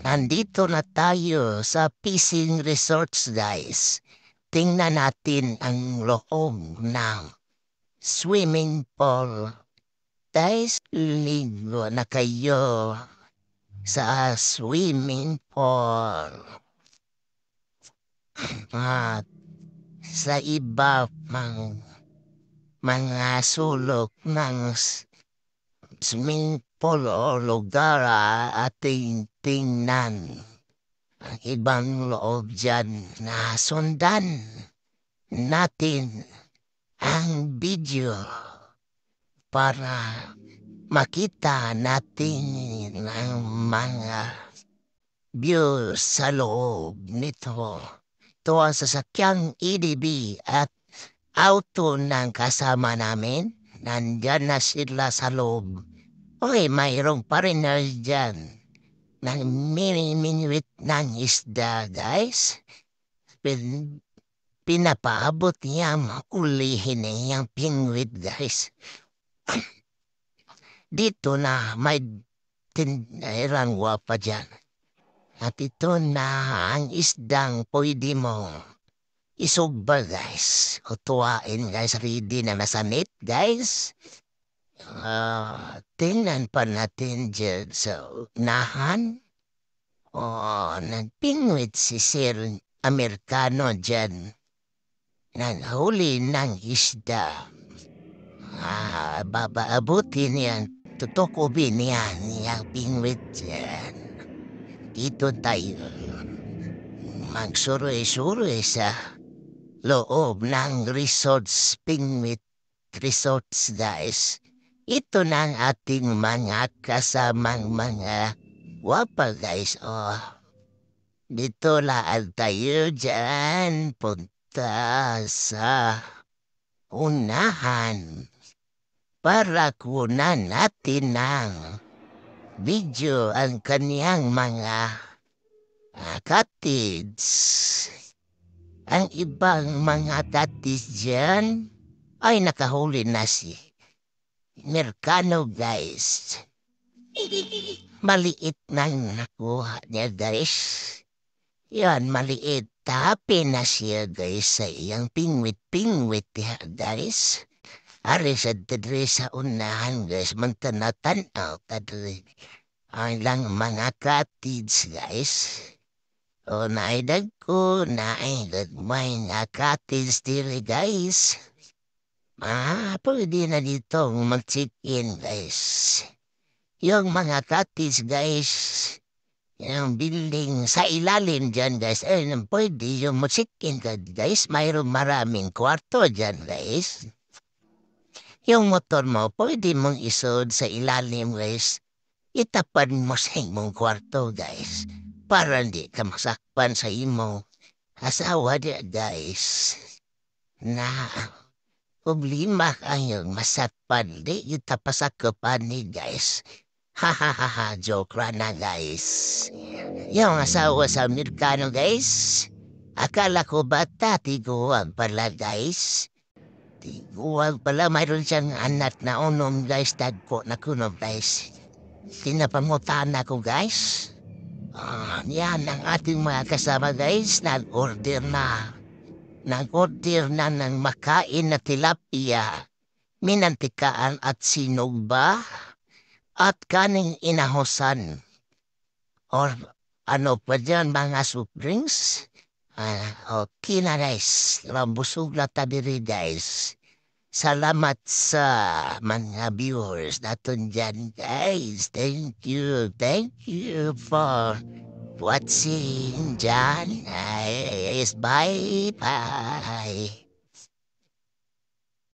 Nandito na tayo sa Fishing Resorts, guys. Tingnan natin ang loob ng swimming pool. Guys, ligo na kayo sa swimming pool. At sa iba pang mga sulok ng swimming pool o lugar ating tingnan. Ang ibang loob dyan na sundan natin ang video para makita natin ang mga views sa loob nito. Ito ang sasakyang EDB at auto ng kasama namin. Nandyan na sila sa loob. Okay, mayroong foreigner dyan ng mini-minuit ng isda, guys. Pinapaabot niya ulihin niyang pingwit, guys. Dito na may tindahan wapa dyan. At ito na ang isdang pwede mo isugba, guys. O tuwain, guys. Ready na nasa net, guys. Tingnan pa natin dyan sa unahan. Nagpingwit si Sir Amerikano dyan. Naghuli ng isda. Babaabutin niyan. Tutukubin niyan niyang pingwit dyan. Dito tayo magsuroy-suroy sa loob ng resorts, pingwit resorts, guys. Ito na ang ating mga kasamang mga wapa, guys. Dito laan tayo dyan. Punta sa unahan para kunan natin ng video ang kaniyang mga cottage. Ang ibang mga cottage dyan ay nakahuli na si Mercano, guys. Maliit na nakuha niya, guys. Yan, maliit. Tapi na siya, guys, sa iyang pingwit-pingwit, guys. Ari sa tadri sa unahan, guys. Mantanatan-aw, tadri. Ang lang mga cottage, guys. Naidag ko, naidag may nga cottage diri, guys. Pwede na dito mag-check-in, guys. Yung mga cottage, guys. Yung building sa ilalim dyan, guys. Pwede yung mag-check-in ka, guys. Mayroong maraming kwarto dyan, guys. Yung motor mo, pwede mong isod sa ilalim, guys. Itapan mo sa imong kwarto, guys. Para hindi ka masakpan sa imong asawa niya, guys. Na problema kayong masakpan. Di itapasakupan ni, guys. Hahaha, joke lang na, guys. Yung asawa sa Amerikano, guys. Akala ko bata, tiguan pala, guys. Tiguan pala, mayroon siyang anak na unom, guys. Tagpo na kunom, guys. Tinapamutaan ako, guys. Yan ang ating mga kasama, guys. Nag-order na ng makain na tilapia, minantikaan at sinugba, at kaning inahosan. Or ano pa dyan, mga soft drinks. Okay na, guys. Busog na tabiri, guys. Salamat sa mga viewers natin dyan, guys. Thank you. Thank you for watching dyan. Bye-bye.